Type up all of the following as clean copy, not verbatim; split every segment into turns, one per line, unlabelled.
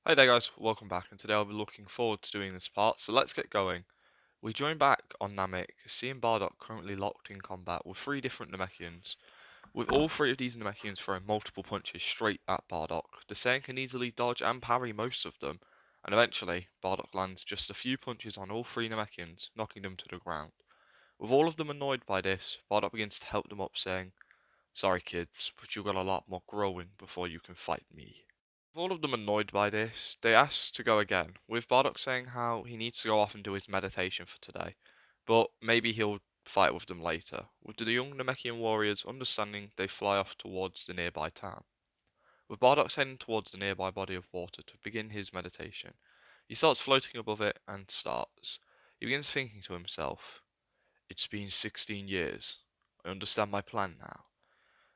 Hi there guys, welcome back, and today I'll be looking forward to doing this part, so let's get going. We join back on Namek, seeing Bardock currently locked in combat with three different Namekians. With all three of these Namekians throwing multiple punches straight at Bardock, the Saiyan can easily dodge and parry most of them, and eventually Bardock lands just a few punches on all three Namekians, knocking them to the ground. With all of them annoyed by this, Bardock begins to help them up, saying, "Sorry kids, but you've got a lot more growing before you can fight me." With all of them annoyed by this, they ask to go again, with Bardock saying how he needs to go off and do his meditation for today, but maybe he'll fight with them later. With the young Namekian warriors understanding, they fly off towards the nearby town. With Bardock heading towards the nearby body of water to begin his meditation, he starts floating above it and starts. He begins thinking to himself, "It's been 16 years. I understand my plan now.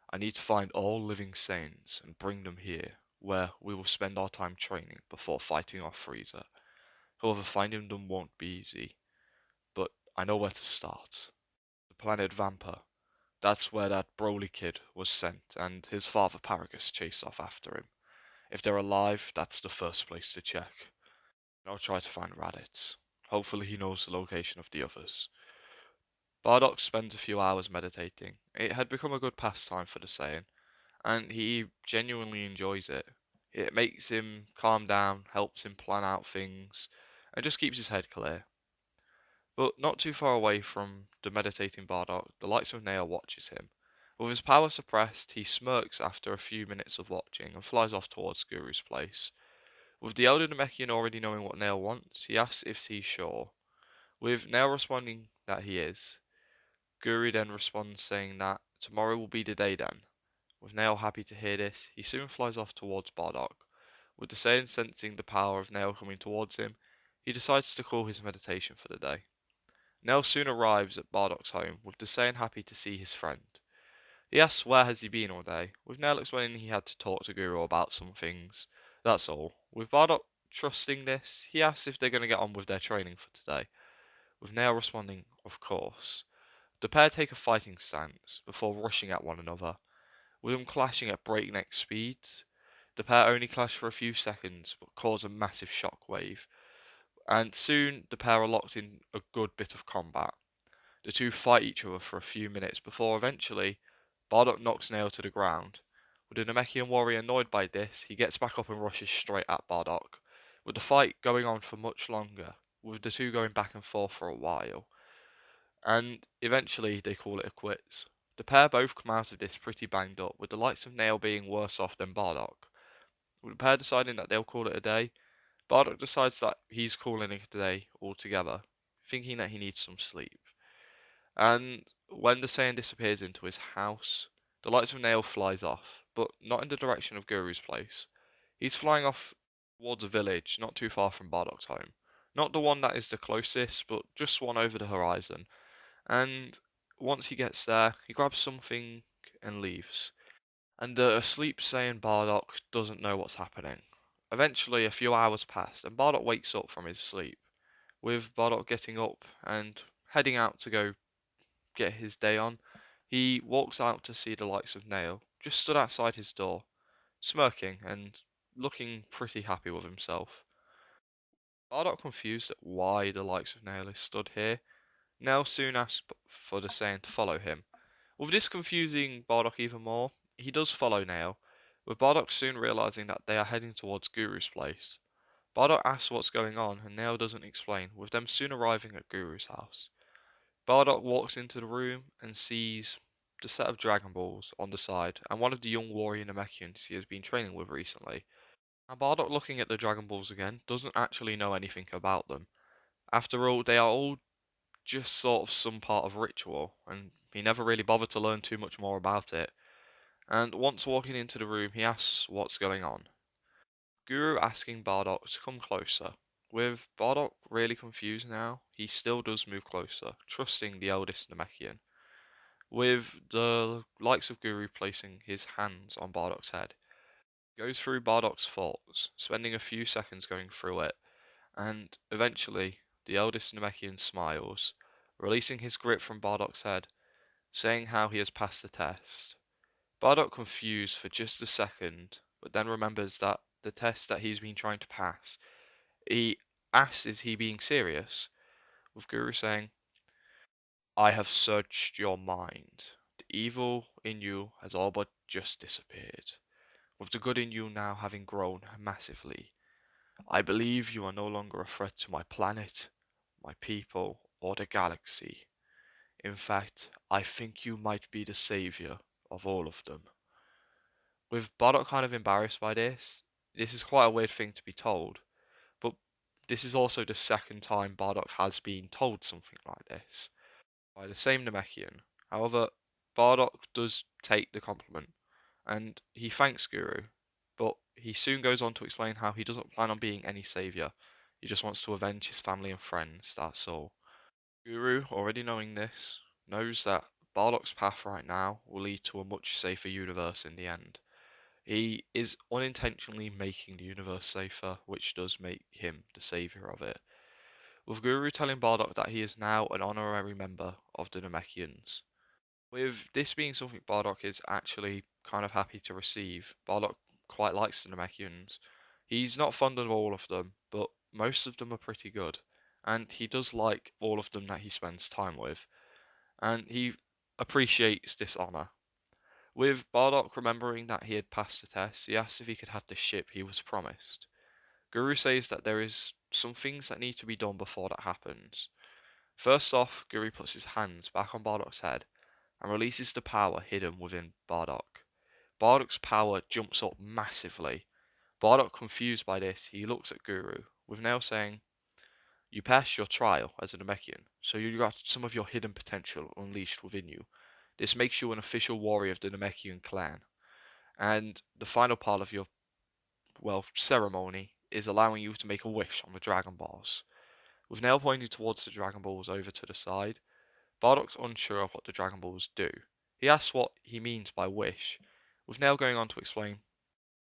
I need to find all living Saiyans and bring them here, where we will spend our time training before fighting off Frieza. However, finding them won't be easy, but I know where to start. The planet Vampa. That's where that Broly kid was sent, and his father Paragus chased off after him. If they're alive, that's the first place to check. I'll try to find Raditz. Hopefully he knows the location of the others." Bardock spent a few hours meditating. It had become a good pastime for the Saiyan, and he genuinely enjoys it. It makes him calm down, helps him plan out things, and just keeps his head clear. But not too far away from the meditating Bardock, the likes of Nail watches him. With his power suppressed, he smirks after a few minutes of watching and flies off towards Guru's place. With the elder Namekian already knowing what Nail wants, he asks if he's sure. With Nail responding that he is, Guru then responds saying that tomorrow will be the day then. With Nail happy to hear this, he soon flies off towards Bardock. With the Saiyan sensing the power of Nail coming towards him, he decides to call his meditation for the day. Nail soon arrives at Bardock's home, with the Saiyan happy to see his friend. He asks where has he been all day, with Nail explaining he had to talk to Guru about some things. That's all. With Bardock trusting this, he asks if they're going to get on with their training for today, with Nail responding, of course. The pair take a fighting stance before rushing at one another, with them clashing at breakneck speeds. The pair only clash for a few seconds, but cause a massive shockwave, and soon the pair are locked in a good bit of combat. The two fight each other for a few minutes before eventually Bardock knocks Nail to the ground. With the Namekian warrior annoyed by this, he gets back up and rushes straight at Bardock, with the fight going on for much longer, with the two going back and forth for a while, and eventually they call it a quits. The pair both come out of this pretty banged up, with the likes of Nail being worse off than Bardock. With the pair deciding that they'll call it a day, Bardock decides that he's calling it a day altogether, thinking that he needs some sleep. And when the Saiyan disappears into his house, the lights of Nail flies off, but not in the direction of Guru's place. He's flying off towards a village not too far from Bardock's home. Not the one that is the closest, but just one over the horizon. And once he gets there, he grabs something and leaves. And the asleep Saiyan Bardock doesn't know what's happening. Eventually, a few hours pass, and Bardock wakes up from his sleep, with Bardock getting up and heading out to go get his day on. He walks out to see the likes of Nail, just stood outside his door, smirking and looking pretty happy with himself. Bardock confused at why the likes of Nail is stood here. Nail soon asks for the Saiyan to follow him. With this confusing Bardock even more, he does follow Nail, with Bardock soon realizing that they are heading towards Guru's place. Bardock asks what's going on, and Nail doesn't explain, with them soon arriving at Guru's house. Bardock walks into the room and sees the set of Dragon Balls on the side, and one of the young warrior Namekians he has been training with recently. Now Bardock, looking at the Dragon Balls again, doesn't actually know anything about them. After all, they are all just sort of some part of ritual, and he never really bothered to learn too much more about it. And once walking into the room, he asks what's going on. Guru asking Bardock to come closer. With Bardock really confused now, he still does move closer, trusting the eldest Namekian. With the likes of Guru placing his hands on Bardock's head, goes through Bardock's thoughts, spending a few seconds going through it, and eventually the eldest Namekian smiles, releasing his grip from Bardock's head, saying how he has passed the test. Bardock confused for just a second, but then remembers that the test that he's been trying to pass. He asks, is he being serious? With Guru saying, I have searched your mind. The evil in you has all but just disappeared, with the good in you now having grown massively. I believe you are no longer a threat to my planet, my people, or the galaxy. In fact, I think you might be the savior of all of them. With Bardock kind of embarrassed by this is quite a weird thing to be told, but this is also the second time Bardock has been told something like this by the same Namekian. However, Bardock does take the compliment, and he thanks Guru, but he soon goes on to explain how he doesn't plan on being any savior. He just wants to avenge his family and friends, that's all. Guru, already knowing this, knows that Bardock's path right now will lead to a much safer universe in the end. He is unintentionally making the universe safer, which does make him the savior of it. With Guru telling Bardock that he is now an honorary member of the Namekians. With this being something Bardock is actually kind of happy to receive, Bardock quite likes the Namekians. He's not fond of all of them, but most of them are pretty good, and he does like all of them that he spends time with, and he appreciates this honour. With Bardock remembering that he had passed the test, he asks if he could have the ship he was promised. Guru says that there is some things that need to be done before that happens. First off, Guru puts his hands back on Bardock's head and releases the power hidden within Bardock. Bardock's power jumps up massively. Bardock, confused by this, he looks at Guru, with now saying, you passed your trial as a Namekian, so you got some of your hidden potential unleashed within you. This makes you an official warrior of the Namekian clan. And the final part of your, well, ceremony is allowing you to make a wish on the Dragon Balls. With Nail pointing towards the Dragon Balls over to the side, Bardock's unsure of what the Dragon Balls do. He asks what he means by wish, with Nail going on to explain.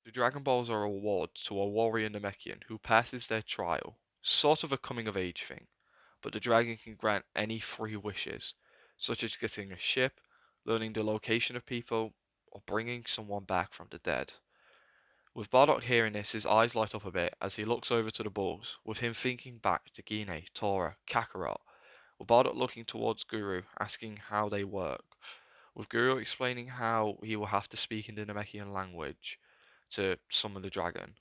The Dragon Balls are a reward to a warrior Namekian who passes their trial, sort of a coming of age thing, but the dragon can grant any three wishes, such as getting a ship, learning the location of people, or bringing someone back from the dead. With Bardock hearing this, his eyes light up a bit as he looks over to the balls, with him thinking back to Gine, Tora, Kakarot, with Bardock looking towards Guru, asking how they work, with Guru explaining how he will have to speak in the Namekian language to summon the dragon.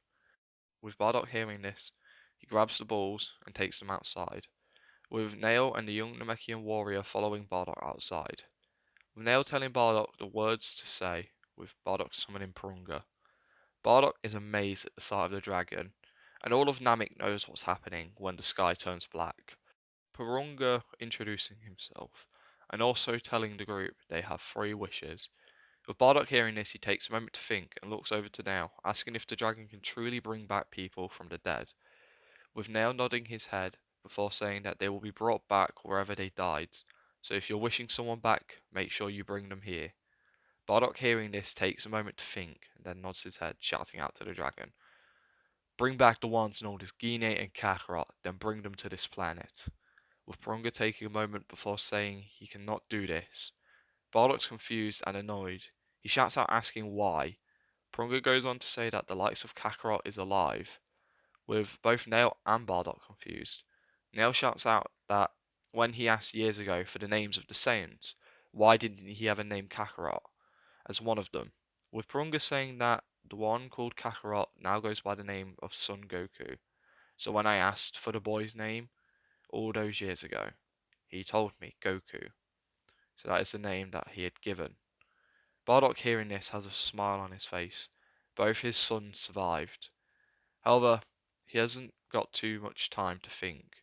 With Bardock hearing this, he grabs the balls and takes them outside, with Nail and the young Namekian warrior following Bardock outside, with Nail telling Bardock the words to say, with Bardock summoning Purunga. Bardock is amazed at the sight of the dragon, and all of Namek knows what's happening when the sky turns black. Purunga introducing himself, and also telling the group they have three wishes. With Bardock hearing this, he takes a moment to think and looks over to Nail, asking if the dragon can truly bring back people from the dead. With Nail nodding his head before saying that they will be brought back wherever they died, so if you're wishing someone back, make sure you bring them here. Bardock hearing this takes a moment to think and then nods his head, shouting out to the dragon. Bring back the ones known as Gine and Kakarot, then bring them to this planet. With Purunga taking a moment before saying he cannot do this. Bardock's confused and annoyed. He shouts out asking why. Purunga goes on to say that the likes of Kakarot is alive, with both Nail and Bardock confused. Nail shouts out that when he asked years ago for the names of the Saiyans, why didn't he ever name Kakarot as one of them? With Purunga saying that the one called Kakarot now goes by the name of Son Goku. So when I asked for the boy's name all those years ago, he told me Goku. So that is the name that he had given. Bardock hearing this has a smile on his face. Both his sons survived. However, he hasn't got too much time to think.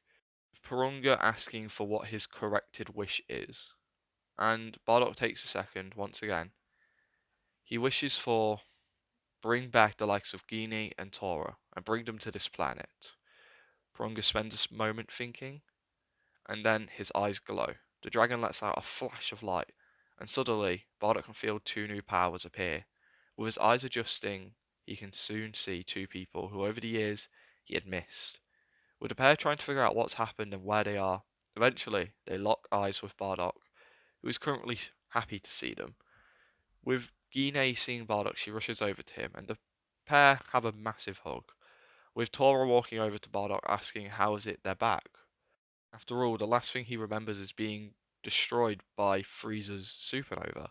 Purunga asking for what his corrected wish is, and Bardock takes a second once again. He wishes for bring back the likes of Gini and Tora and bring them to this planet. Purunga spends a moment thinking, and then his eyes glow. The dragon lets out a flash of light, and suddenly Bardock can feel two new powers appear. With his eyes adjusting, he can soon see two people who over the years he had missed. With the pair trying to figure out what's happened and where they are, eventually they lock eyes with Bardock, who is currently happy to see them. With Gine seeing Bardock, she rushes over to him, and the pair have a massive hug, with Tora walking over to Bardock asking how is it they're back. After all, the last thing he remembers is being destroyed by Frieza's supernova,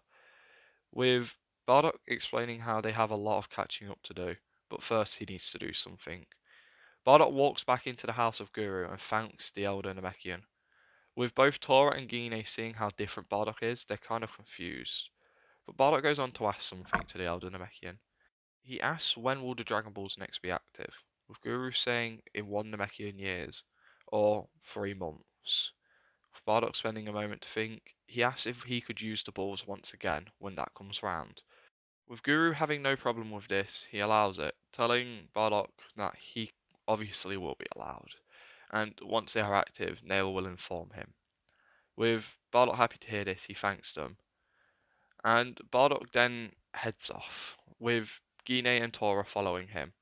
with Bardock explaining how they have a lot of catching up to do, but first he needs to do something. Bardock walks back into the house of Guru and thanks the elder Namekian. With both Tora and Gine seeing how different Bardock is, they're kind of confused. But Bardock goes on to ask something to the elder Namekian. He asks when will the Dragon Balls next be active, with Guru saying in 1 Namekian years, or 3 months. With Bardock spending a moment to think, he asks if he could use the balls once again when that comes round. With Guru having no problem with this, he allows it, telling Bardock that he obviously will be allowed, and once they are active, Nail will inform him. With Bardock happy to hear this, he thanks them, and Bardock then heads off, with Gine and Tora following him.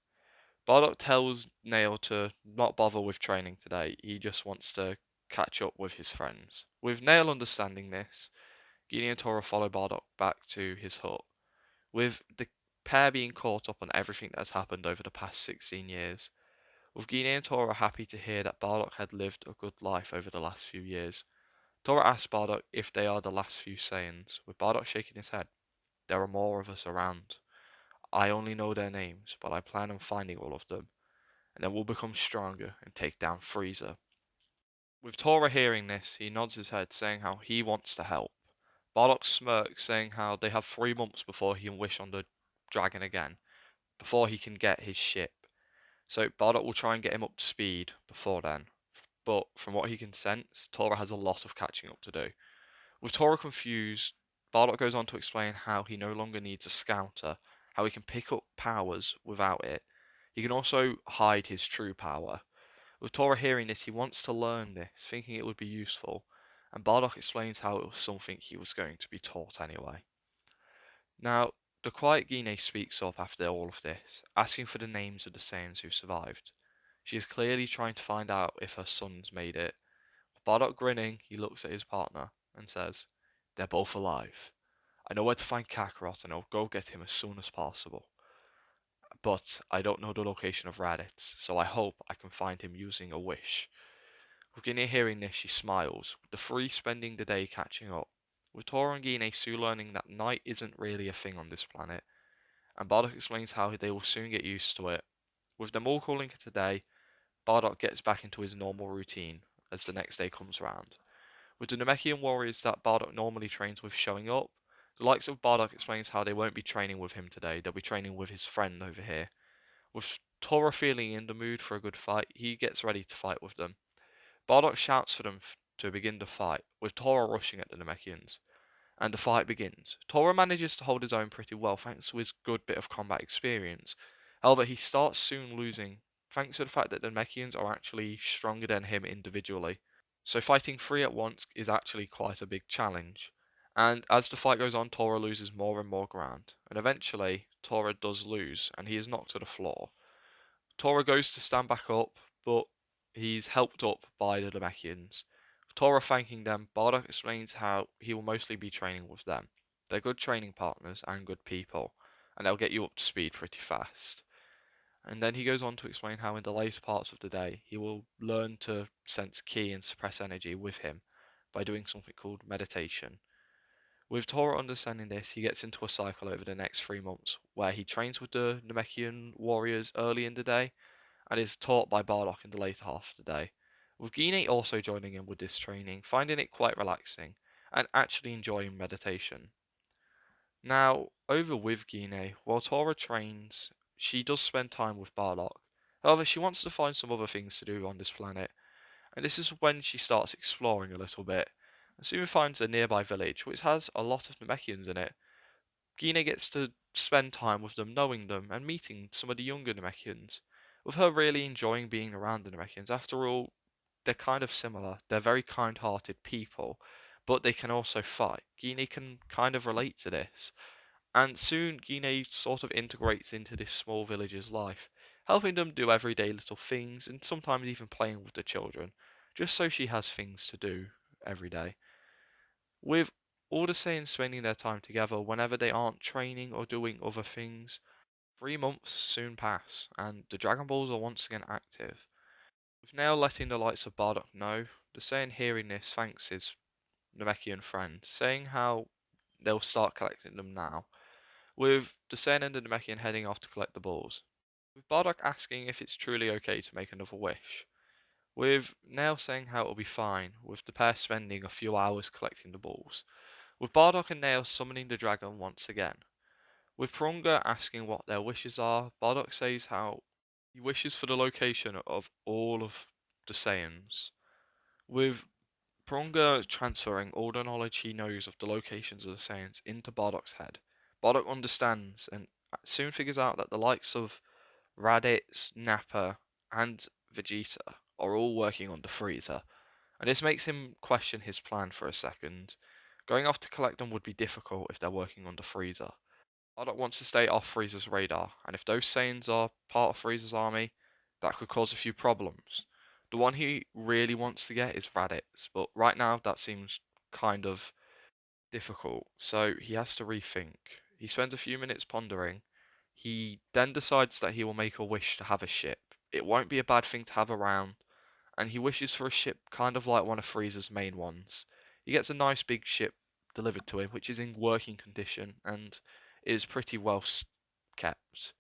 Bardock tells Nail to not bother with training today, he just wants to catch up with his friends. With Nail understanding this, Gine and Tora follow Bardock back to his hut, with the pair being caught up on everything that has happened over the past 16 years. With Gine and Tora happy to hear that Bardock had lived a good life over the last few years. Tora asks Bardock if they are the last few Saiyans, with Bardock shaking his head. There are more of us around. I only know their names, but I plan on finding all of them, and then we'll become stronger and take down Frieza. With Tora hearing this, he nods his head, saying how he wants to help. Bardock smirks, saying how they have 3 months before he can wish on the dragon again, before he can get his ship. So Bardock will try and get him up to speed before then. But from what he can sense, Tora has a lot of catching up to do. With Tora confused, Bardock goes on to explain how he no longer needs a scouter, how he can pick up powers without it. He can also hide his true power. With Tora hearing this, he wants to learn this, thinking it would be useful, and Bardock explains how it was something he was going to be taught anyway. Now, the quiet Gine speaks up after all of this, asking for the names of the Saiyans who survived. She is clearly trying to find out if her sons made it. With Bardock grinning, he looks at his partner and says, "They're both alive. I know where to find Kakarot and I'll go get him as soon as possible. But I don't know the location of Raditz, so I hope I can find him using a wish." With Gine hearing this, she smiles, with the three spending the day catching up. With Tora and Gine soon learning that night isn't really a thing on this planet, and Bardock explains how they will soon get used to it. With them all calling it a day, Bardock gets back into his normal routine as the next day comes round. With the Namekian warriors that Bardock normally trains with showing up, the likes of Bardock explains how they won't be training with him today, they'll be training with his friend over here. With Tora feeling in the mood for a good fight, he gets ready to fight with them. Bardock shouts for them to begin the fight, with Tora rushing at the Namekians, and the fight begins. Tora manages to hold his own pretty well thanks to his good bit of combat experience. However, he starts soon losing, thanks to the fact that the Namekians are actually stronger than him individually. So fighting three at once is actually quite a big challenge. And as the fight goes on, Tora loses more and more ground, and eventually Tora does lose, and he is knocked to the floor. Tora goes to stand back up, but he's helped up by the Namekians. Tora thanking them, Bardock explains how he will mostly be training with them. They're good training partners and good people, and they'll get you up to speed pretty fast. And then he goes on to explain how in the later parts of the day, he will learn to sense ki and suppress energy with him by doing something called meditation. With Tora understanding this, he gets into a cycle over the next 3 months, where he trains with the Namekian warriors early in the day, and is taught by Bardock in the later half of the day, with Gine also joining in with this training, finding it quite relaxing, and actually enjoying meditation. Now, over with Gine, while Tora trains, she does spend time with Bardock. However, she wants to find some other things to do on this planet, and this is when she starts exploring a little bit, and soon finds a nearby village which has a lot of Namekians in it. Gine gets to spend time with them, knowing them, and meeting some of the younger Namekians, with her really enjoying being around the Namekians. After all, they're kind of similar. They're very kind-hearted people, but they can also fight. Gine can kind of relate to this. And soon, Gine sort of integrates into this small village's life, helping them do everyday little things, and sometimes even playing with the children, just so she has things to do every day. With all the Saiyans spending their time together whenever they aren't training or doing other things, 3 months soon pass, and the Dragon Balls are once again active. With now letting the likes of Bardock know, the Saiyan hearing this thanks his Namekian friend, saying how they'll start collecting them now, with the Saiyan and the Namekian heading off to collect the balls. With Bardock asking if it's truly okay to make another wish, with Nail saying how it'll be fine, with the pair spending a few hours collecting the balls, with Bardock and Nail summoning the dragon once again. With Prunga asking what their wishes are, Bardock says how he wishes for the location of all of the Saiyans, with Prunga transferring all the knowledge he knows of the locations of the Saiyans into Bardock's head. Bardock understands and soon figures out that the likes of Raditz, Nappa, and Vegeta are all working on the Frieza, and this makes him question his plan for a second. Going off to collect them would be difficult if they're working on the Frieza. Bardock wants to stay off Frieza's radar, and if those Saiyans are part of Frieza's army, that could cause a few problems. The one he really wants to get is Raditz, but right now that seems kind of difficult, so he has to rethink. He spends a few minutes pondering. He then decides that he will make a wish to have a ship. It won't be a bad thing to have around, and he wishes for a ship kind of like one of Frieza's main ones. He gets a nice big ship delivered to him, which is in working condition and is pretty well kept.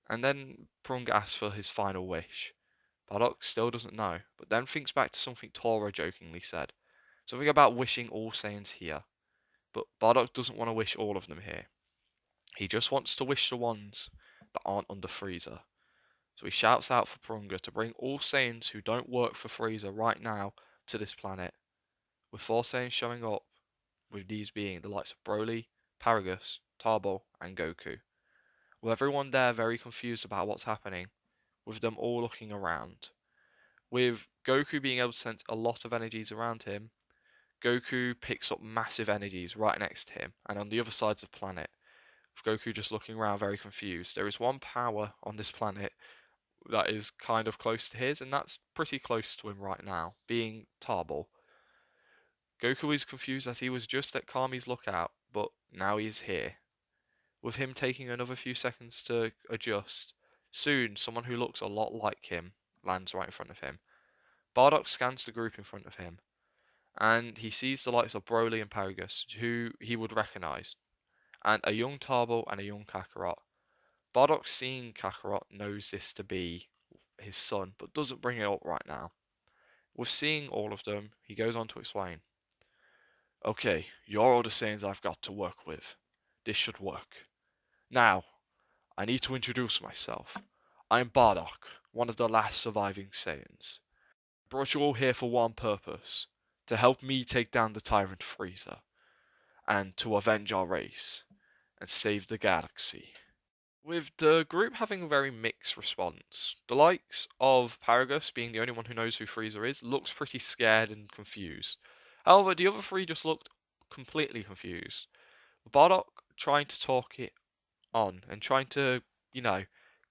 And then Prung asks for his final wish. Bardock still doesn't know, but then thinks back to something Tora jokingly said. Something about wishing all Saiyans here. But Bardock doesn't want to wish all of them here. He just wants to wish the ones that aren't under Frieza. So he shouts out for Prunga to bring all Saiyans who don't work for Frieza right now to this planet, with 4 Saiyans showing up, with these being the likes of Broly, Paragus, Tarbo, and Goku. With everyone there very confused about what's happening, with them all looking around. With Goku being able to sense a lot of energies around him, Goku picks up massive energies right next to him and on the other sides of the planet. With Goku just looking around very confused. There is one power on this planet that is kind of close to his, and that's pretty close to him right now, being Tarble. Goku is confused as he was just at Kami's lookout, but now he is here. With him taking another few seconds to adjust, soon someone who looks a lot like him lands right in front of him. Bardock scans the group in front of him, and he sees the likes of Broly and Paragus, who he would recognise, and a young Tarble and a young Kakarot. Bardock, seeing Kakarot, knows this to be his son, but doesn't bring it up right now. With seeing all of them, he goes on to explain. Okay, you're all the Saiyans I've got to work with. This should work. Now, I need to introduce myself. I'm Bardock, one of the last surviving Saiyans. I brought you all here for one purpose, to help me take down the tyrant Frieza, and to avenge our race, and save the galaxy. With the group having a very mixed response, the likes of Paragus, being the only one who knows who Frieza is, looks pretty scared and confused. However, the other three just looked completely confused. Bardock trying to talk it on and trying to, you know,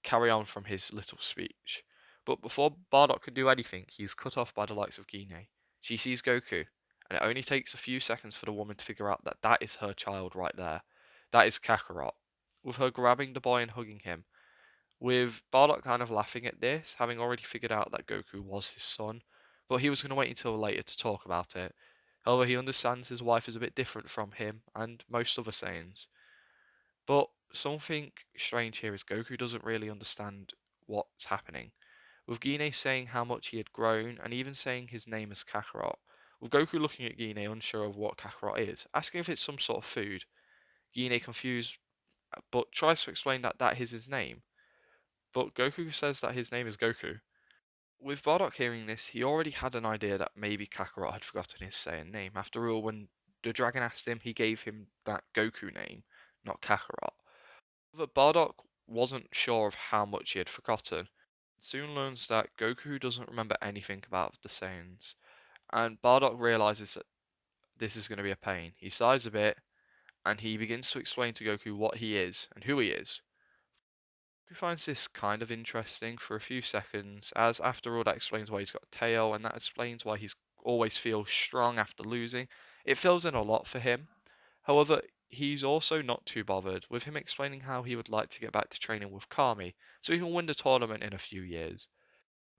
carry on from his little speech. But before Bardock could do anything, he's cut off by the likes of Gine. She sees Goku, and it only takes a few seconds for the woman to figure out that that is her child right there. That is Kakarot. With her grabbing the boy and hugging him, with Bardock kind of laughing at this, having already figured out that Goku was his son, but he was going to wait until later to talk about it. However, he understands his wife is a bit different from him and most other Saiyans. But something strange here is Goku doesn't really understand what's happening. With Gine saying how much he had grown and even saying his name is Kakarot, with Goku looking at Gine unsure of what Kakarot is, asking if it's some sort of food. Gine confused but tries to explain that that is his name. But Goku says that his name is Goku. With Bardock hearing this, he already had an idea that maybe Kakarot had forgotten his Saiyan name. After all, when the dragon asked him, he gave him that Goku name, not Kakarot. But Bardock wasn't sure of how much he had forgotten. Soon learns that Goku doesn't remember anything about the Saiyans, and Bardock realizes that this is going to be a pain. He sighs a bit, and he begins to explain to Goku what he is and who he is. Goku finds this kind of interesting for a few seconds, as after all that explains why he's got a tail, and that explains why he's always feels strong after losing. It fills in a lot for him. However, he's also not too bothered, with him explaining how he would like to get back to training with Kami so he can win the tournament in a few years.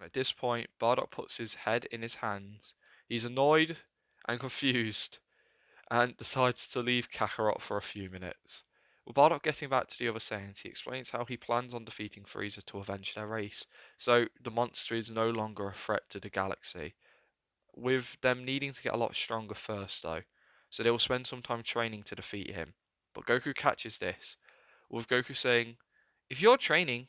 At this point, Bardock puts his head in his hands. He's annoyed and confused and decides to leave Kakarot for a few minutes. With Bardock getting back to the other Saiyans, he explains how he plans on defeating Frieza to avenge their race, so the monster is no longer a threat to the galaxy, with them needing to get a lot stronger first though, so they will spend some time training to defeat him. But Goku catches this, with Goku saying, "If you're training,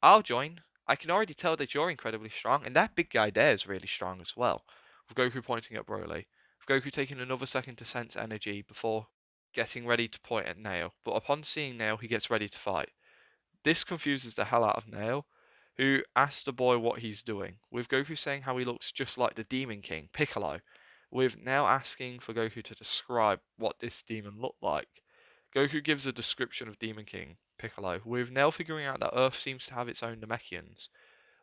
I'll join. I can already tell that you're incredibly strong, and that big guy there is really strong as well." With Goku pointing at Broly. With Goku taking another second to sense energy before getting ready to point at Nail. But upon seeing Nail, he gets ready to fight. This confuses the hell out of Nail, who asks the boy what he's doing, with Goku saying how he looks just like the Demon King, Piccolo, with Nail asking for Goku to describe what this demon looked like. Goku gives a description of Demon King, Piccolo, with Nail figuring out that Earth seems to have its own Namekians,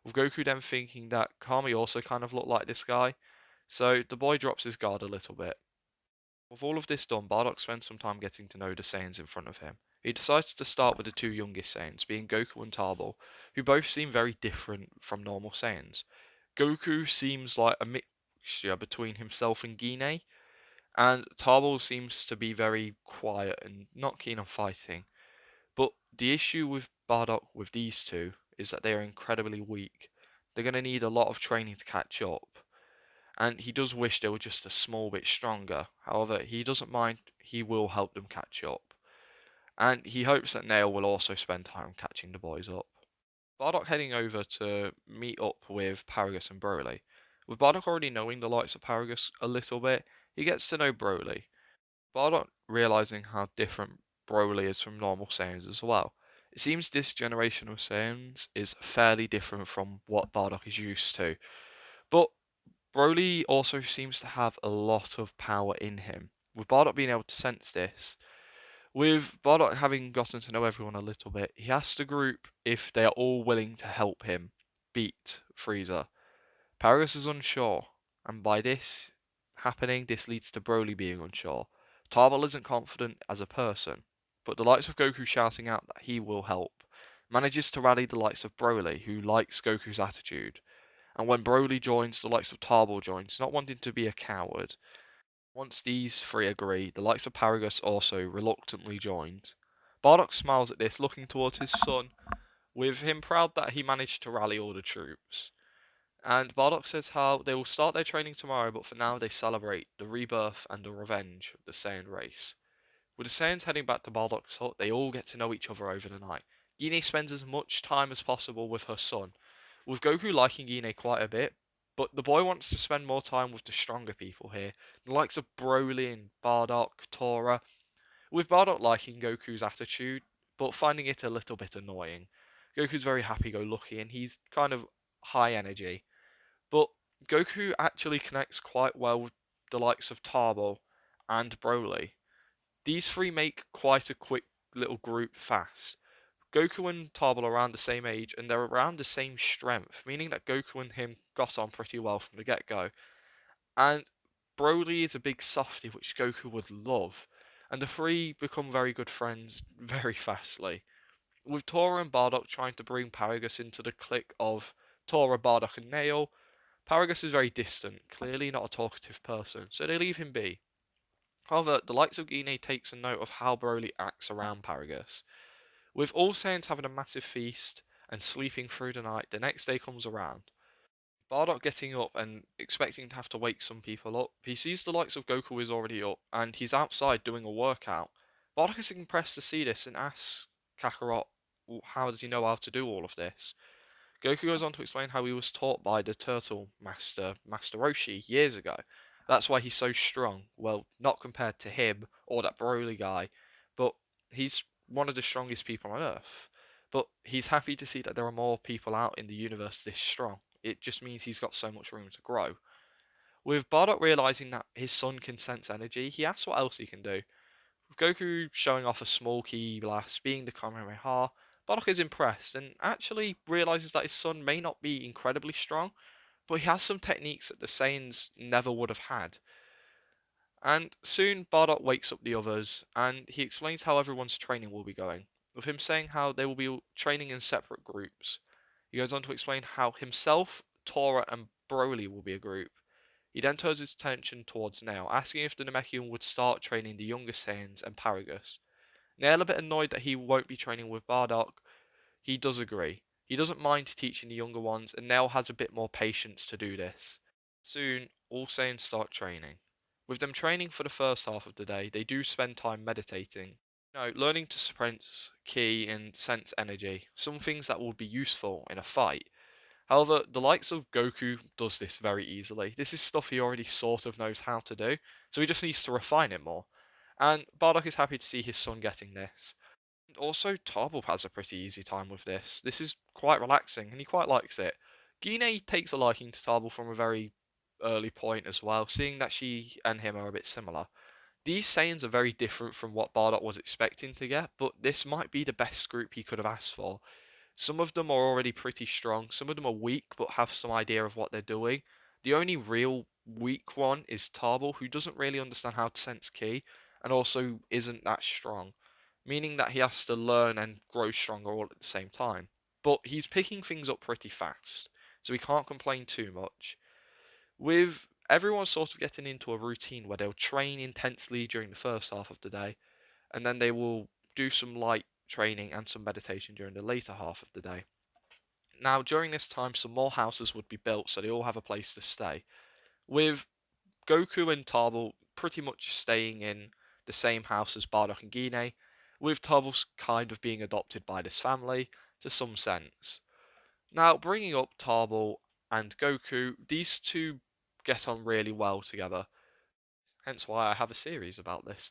with Goku then thinking that Kami also kind of looked like this guy, so the boy drops his guard a little bit. With all of this done, Bardock spends some time getting to know the Saiyans in front of him. He decides to start with the two youngest Saiyans, being Goku and Tarbell, who both seem very different from normal Saiyans. Goku seems like a mixture between himself and Gine, and Tarbell seems to be very quiet and not keen on fighting. But the issue with Bardock with these two is that they are incredibly weak. They're going to need a lot of training to catch up, and he does wish they were just a small bit stronger. However, he doesn't mind, he will help them catch up. And he hopes that Nail will also spend time catching the boys up. Bardock heading over to meet up with Paragus and Broly. With Bardock already knowing the likes of Paragus a little bit, he gets to know Broly. Bardock realizing how different Broly is from normal Saiyans as well. It seems this generation of Saiyans is fairly different from what Bardock is used to. But Broly also seems to have a lot of power in him. With Bardock being able to sense this, with Bardock having gotten to know everyone a little bit, he asks the group if they are all willing to help him beat Frieza. Paragus is unsure, and by this happening, this leads to Broly being unsure. Tarbell isn't confident as a person, but the likes of Goku shouting out that he will help manages to rally the likes of Broly, who likes Goku's attitude. And when Broly joins, the likes of Tarbell joins, not wanting to be a coward. Once these three agree, the likes of Paragus also reluctantly joins. Bardock smiles at this, looking towards his son, with him proud that he managed to rally all the troops. And Bardock says how they will start their training tomorrow, but for now they celebrate the rebirth and the revenge of the Saiyan race. With the Saiyans heading back to Bardock's hut, they all get to know each other over the night. Gine spends as much time as possible with her son, with Goku liking Gine quite a bit, but the boy wants to spend more time with the stronger people here, the likes of Broly and Bardock, Tora, with Bardock liking Goku's attitude, but finding it a little bit annoying. Goku's very happy-go-lucky and he's kind of high energy, but Goku actually connects quite well with the likes of Tarbell and Broly. These three make quite a quick little group fast. Goku and Tarbell are around the same age and they're around the same strength, meaning that Goku and him got on pretty well from the get-go. And Broly is a big softie which Goku would love, and the three become very good friends very fastly. With Tora and Bardock trying to bring Paragus into the clique of Tora, Bardock and Nail, Paragus is very distant, clearly not a talkative person, so they leave him be. However, the likes of Gine takes a note of how Broly acts around Paragus. With all Saiyans having a massive feast and sleeping through the night, the next day comes around. Bardock getting up and expecting to have to wake some people up, he sees the likes of Goku is already up and he's outside doing a workout. Bardock is impressed to see this and asks Kakarot how does he know how to do all of this. Goku goes on to explain how he was taught by the turtle master, Master Roshi, years ago. That's why he's so strong. Well, not compared to him or that Broly guy, but he's one of the strongest people on Earth. But he's happy to see that there are more people out in the universe this strong. It just means he's got so much room to grow. With Bardock realizing that his son can sense energy, he asks what else he can do. With Goku showing off a small ki blast, being the Kamehameha, Bardock is impressed and actually realizes that his son may not be incredibly strong, but he has some techniques that the Saiyans never would have had. And soon Bardock wakes up the others and he explains how everyone's training will be going, with him saying how they will be training in separate groups. He goes on to explain how himself, Tora, and Broly will be a group. He then turns his attention towards Nail, asking if the Namekian would start training the younger Saiyans and Paragus. Nail, a bit annoyed that he won't be training with Bardock, he does agree. He doesn't mind teaching the younger ones, and Nail has a bit more patience to do this. Soon, all Saiyans start training. With them training for the first half of the day, they do spend time meditating. Learning to suppress ki and sense energy, some things that will be useful in a fight. However, the likes of Goku does this very easily. This is stuff he already sort of knows how to do, so he just needs to refine it more. And Bardock is happy to see his son getting this. And also, Tarble has a pretty easy time with this. This is quite relaxing, and he quite likes it. Gine takes a liking to Tarble from a very early point as well, seeing that she and him are a bit similar. These Saiyans are very different from what Bardock was expecting to get, but this might be the best group he could have asked for. Some of them are already pretty strong, some of them are weak but have some idea of what they're doing. The only real weak one is Tarble, who doesn't really understand how to sense ki, and also isn't that strong, meaning that he has to learn and grow stronger all at the same time. But he's picking things up pretty fast, so he can't complain too much. With everyone sort of getting into a routine where they'll train intensely during the first half of the day, and then they will do some light training and some meditation during the later half of the day. Now, during this time, some more houses would be built so they all have a place to stay, with Goku and Tarble pretty much staying in the same house as Bardock and Gine, with Tarble's kind of being adopted by this family to some sense. Now, bringing up Tarble and Goku, these two get on really well together, hence why I have a series about this.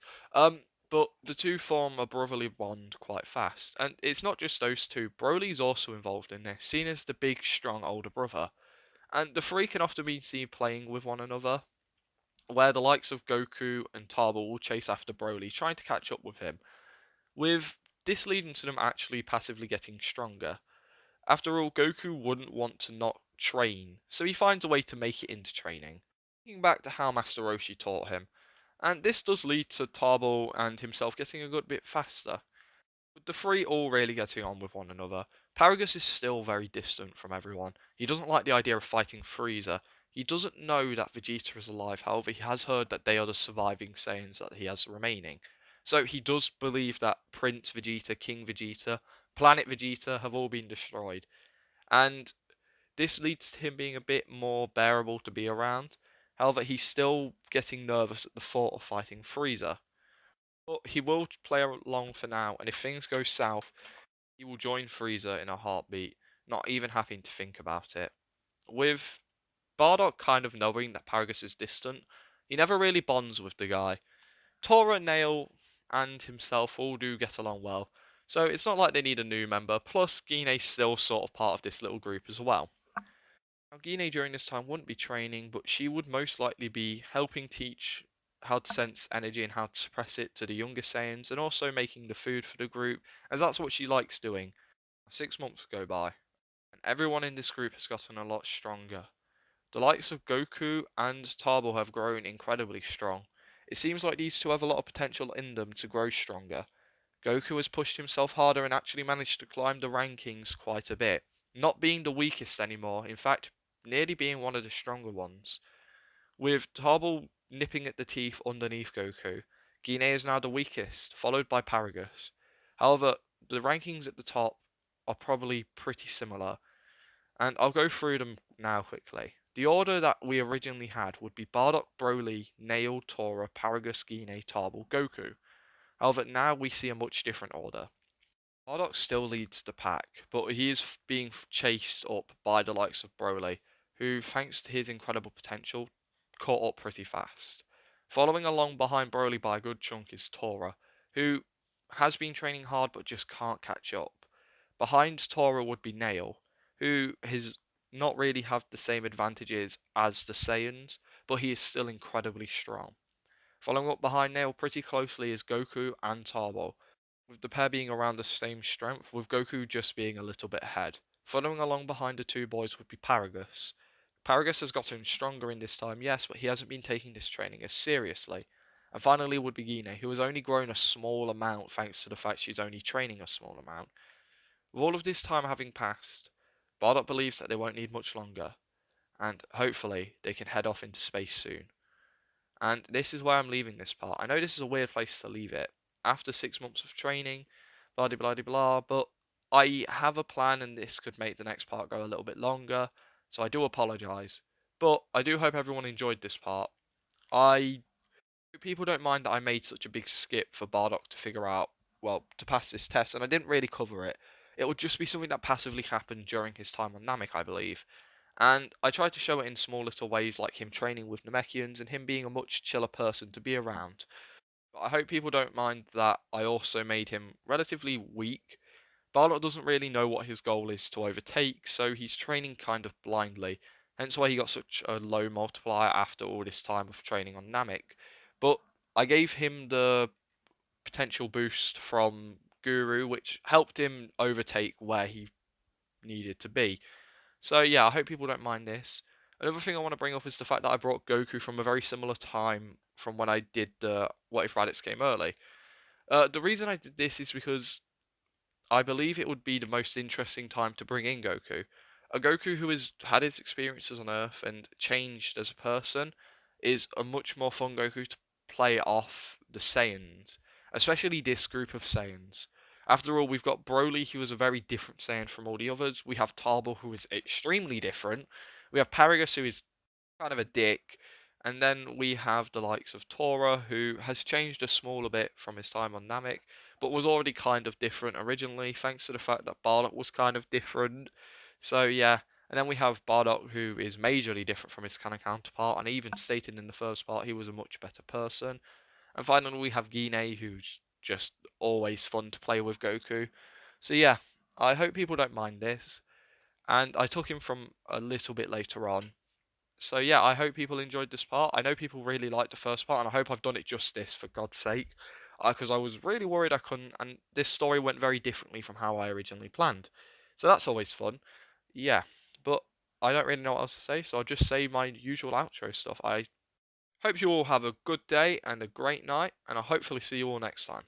But the two form a brotherly bond quite fast, and it's not just those two. Broly's also involved in this, seen as the big, strong older brother, and the three can often be seen playing with one another, where the likes of Goku and Tarble will chase after Broly, trying to catch up with him, with this leading to them actually passively getting stronger. After all, Goku wouldn't want to not train, so he finds a way to make it into training. Thinking back to how Master Roshi taught him, and this does lead to Tarble and himself getting a good bit faster. With the three all really getting on with one another, Paragus is still very distant from everyone. He doesn't like the idea of fighting Frieza. He doesn't know that Vegeta is alive, however, he has heard that they are the surviving Saiyans that he has remaining. So he does believe that Prince Vegeta, King Vegeta, Planet Vegeta have all been destroyed. And this leads to him being a bit more bearable to be around. However, he's still getting nervous at the thought of fighting Frieza. But he will play along for now, and if things go south, he will join Frieza in a heartbeat, not even having to think about it. With Bardock kind of knowing that Paragus is distant, he never really bonds with the guy. Tora, Nail, and himself all do get along well, so it's not like they need a new member, plus Gine's still sort of part of this little group as well. Now, Gine during this time wouldn't be training, but she would most likely be helping teach how to sense energy and how to suppress it to the younger Saiyans, and also making the food for the group, as that's what she likes doing. 6 months go by, and everyone in this group has gotten a lot stronger. The likes of Goku and Tabo have grown incredibly strong. It seems like these two have a lot of potential in them to grow stronger. Goku has pushed himself harder and actually managed to climb the rankings quite a bit, not being the weakest anymore, in fact, nearly being one of the stronger ones. With Tabo nipping at the teeth underneath Goku, Gine is now the weakest, followed by Paragus. However, the rankings at the top are probably pretty similar, and I'll go through them now quickly. The order that we originally had would be Bardock, Broly, Nail, Tora, Paragus, Gine, Tabo, Goku. However, now we see a much different order. Bardock still leads the pack, but he is being chased up by the likes of Broly, who, thanks to his incredible potential, caught up pretty fast. Following along behind Broly by a good chunk is Tora, who has been training hard but just can't catch up. Behind Tora would be Nail, who has not really have the same advantages as the Saiyans, but he is still incredibly strong. Following up behind Nail pretty closely is Goku and Tabo, with the pair being around the same strength, with Goku just being a little bit ahead. Following along behind the two boys would be Paragus. Paragus has gotten stronger in this time, yes, but he hasn't been taking this training as seriously. And finally would be Gine, who has only grown a small amount thanks to the fact she's only training a small amount. With all of this time having passed, Bardock believes that they won't need much longer, and hopefully they can head off into space soon. And this is where I'm leaving this part. I know this is a weird place to leave it. After 6 months of training, blah blah blah blah, but I have a plan and this could make the next part go a little bit longer, so I do apologise. But I do hope everyone enjoyed this part. I hope people don't mind that I made such a big skip for Bardock to figure out, well, to pass this test, and I didn't really cover it. It would just be something that passively happened during his time on Namek, I believe. And I tried to show it in small little ways like him training with Namekians and him being a much chiller person to be around. But I hope people don't mind that I also made him relatively weak. Bardock doesn't really know what his goal is to overtake, so he's training kind of blindly. Hence why he got such a low multiplier after all this time of training on Namek. But I gave him the potential boost from Guru, which helped him overtake where he needed to be. So yeah, I hope people don't mind this. Another thing I want to bring up is the fact that I brought Goku from a very similar time from when I did the What If Raditz came early. The reason I did this is because I believe it would be the most interesting time to bring in Goku. A Goku who has had his experiences on Earth and changed as a person is a much more fun Goku to play off the Saiyans, especially this group of Saiyans. After all, we've got Broly, who is a very different Saiyan from all the others. We have Tarbell, who is extremely different. We have Paragus, who is kind of a dick. And then we have the likes of Tora, who has changed a smaller bit from his time on Namek, but was already kind of different originally, thanks to the fact that Bardock was kind of different. So yeah, and then we have Bardock, who is majorly different from his kind of counterpart, and even stated in the first part he was a much better person. And finally we have Gine, who's just always fun to play with Goku. So yeah, I hope people don't mind this. And I took him from a little bit later on, so yeah, I hope people enjoyed this part. I know people really liked the first part, and I hope I've done it justice for God's sake, because I was really worried I couldn't, and this story went very differently from how I originally planned. So that's always fun. Yeah, but I don't really know what else to say, so I'll just say my usual outro stuff. I hope you all have a good day and a great night, and I'll hopefully see you all next time.